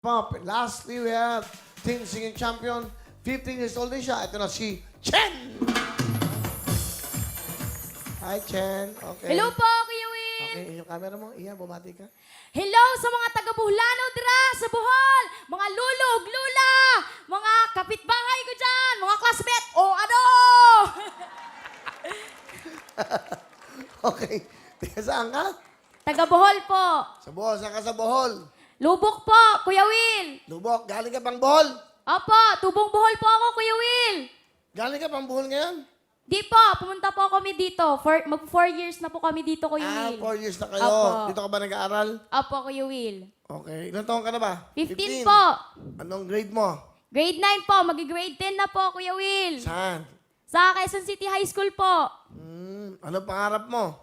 Pop. Lastly, we have Teen Singing Champion. 15 years old din siya. Ito na si Chen! Hi, Chen. Okay. Hello po, Kuya Will. Okay, yung camera mo. Iya, bumati ka. Hello sa mga taga-Buhlano dira sa Bohol, mga lulog, lula, mga kapitbahay ko dyan, mga classmate, o ano? Okay. Teka, saan ka? Taga-Bohol po. Sa Bohol. Saan ka sa Bohol? Lubok po, Kuya Will. Lubok. Galing ka pang Bohol? Opo, tubong Bohol po ako, Kuya Will. Galing ka pang Bohol ngayon? Di po, pumunta po kami dito. Mag 4 years na po kami dito, Kuya Will. 4 years na kayo. Opo. Dito ka ba nag-aaral? Opo, Kuya Will. Okay. Ilan taon ka na ba? 15 po. Anong grade mo? Grade 9 po, mag-grade 10 na po, Kuya Will. Saan? Sa Quezon City High School po. Ano pangarap mo?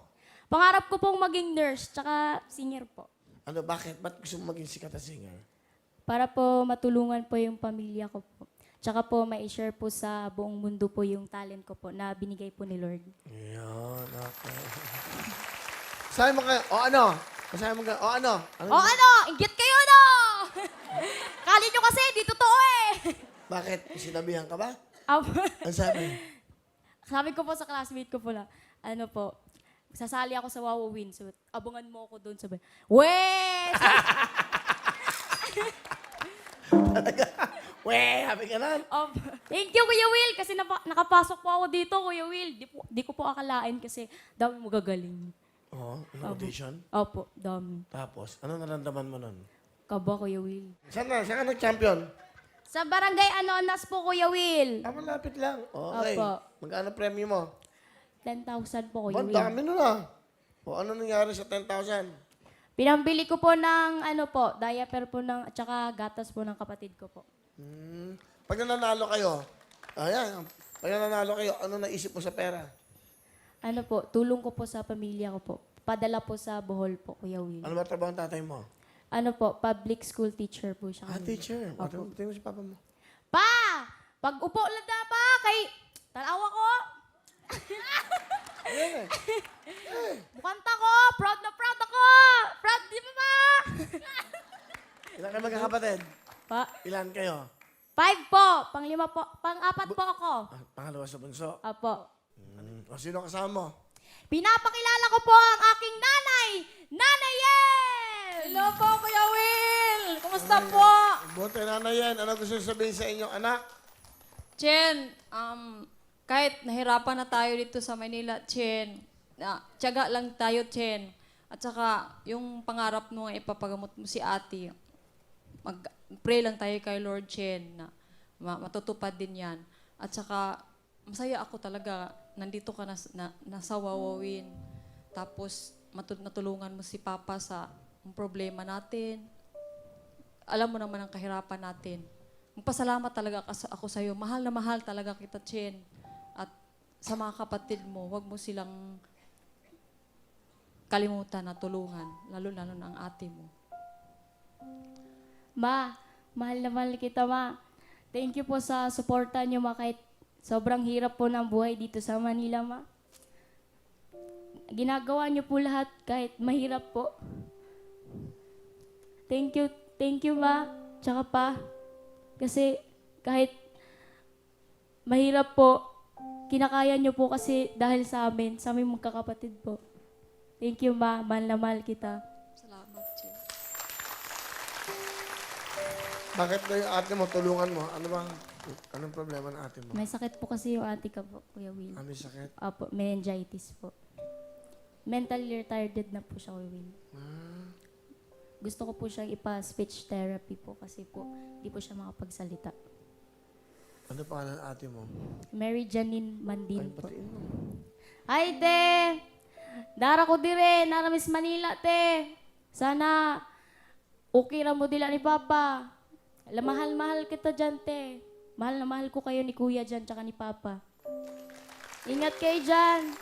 Pangarap ko pong maging nurse, tsaka singer po. Ano, bakit? Ba't gusto mo maging sikat na singer? Para po matulungan po yung pamilya ko po. Tsaka po ma-share po sa buong mundo po yung talent ko po na binigay po ni Lord. Ayan, okay. Sabi mo kayo, o ano? Sabi mo kayo, o ano? O ano? Inggit kayo no! Kali nyo kasi, di totoo eh! Bakit? Sinabihan ka ba? Apo. Ano sabi? Sabi ko po sa classmate ko po na, ano po, sasali ako sa Wawa Win. So, abangan mo ako doon. Sabi, weh! Weh, happy ka na? Thank you, Kuya Will, kasi nakapasok po ako dito, Kuya Will. Di ko po akalain kasi dami magagaling. Oo, audition. Opo, dami. Tapos, ano naramdaman mo nun? Kaba, Kuya Will. Saan ka nag-champion? Sa barangay Anonas po, Kuya Will. Malapit lang. Okay. Opo. Magkano premyo mo? 10,000 po, Ba, Kuya Will. dami nun ah. O ano nangyari sa 10,000? Pinambili ko po ng, diaper po ng, at saka gatas po ng kapatid ko po. Pag nananalo kayo, pag nananalo kayo, ano naisip mo sa pera? Ano po, tulong ko po sa pamilya ko po. Padala po sa Bohol po, Kuya Will. Ano ba trabaho ng tatay mo? Ano po, public school teacher po siya. Teacher. Opo. Tingnan mo si papa mo. Pa! Pag upo lang na pa, kay tanawa ko. Bukanta ko, proud na proud ako. Proud di ba pa? Ilan kayo magkakapatid? Pa, Ilan kayo? 5 po, pang-5 po, pang-4 po ako. Pangalawa sa bunso. Apo. O sino kasama mo? Pinapakilala ko po ang aking nanay, Nanay Yen! Hello po, Kuya Will! Kumusta po? Buti na yan. Ano gusto sabihin sa inyong anak? Chen, kahit nahirapan na tayo dito sa Manila, Chen, tiyaga lang tayo, Chen. At saka, yung pangarap mo, ipapagamot mo si ate, mag-pray lang tayo kay Lord Chen na matutupad din yan. At saka, masaya ako talaga, nandito ka nasa Wawawin. Tapos, natulungan mo si Papa sa problema natin. Alam mo naman ang kahirapan natin. Magpasalamat talaga ako sa iyo. Mahal na mahal talaga kita, Chen. At sa mga kapatid mo, huwag mo silang kalimutan na tulungan. Lalo-lalo na ang ate mo. Ma, mahal na mahal kita, Ma. Thank you po sa suporta niyo, Ma, kahit sobrang hirap po ng buhay dito sa Manila, Ma. Ginagawa niyo po lahat kahit mahirap po. Thank you, Ma. Tsaka pa, kasi kahit mahirap po, kinakaya niyo po kasi dahil sa amin magkakapatid po. Thank you, Ma. Mahal na mahal kita. Salamat, Chen. Bakit daw yung ate mo, tulungan mo? Anong problema ng ate mo? May sakit po kasi yung ate ko po, Kuya Will. Ano yung sakit? Apo, meningitis po. Mentally retarded na po siya, Kuya Will. Gusto ko po siyang ipa-speech therapy po kasi po di po siya makapagsalita. Ano pangalan ng ate mo? Mary Janine Mandin po. Batiin mo. Ay, te! Dara ko dire, nara Miss Manila, te. Sana okay ra mo dila ni Papa. Mahal-mahal kita dyan, te. Mahal na mahal ko kayo ni Kuya dyan, tsaka ni Papa. Ingat kayo dyan.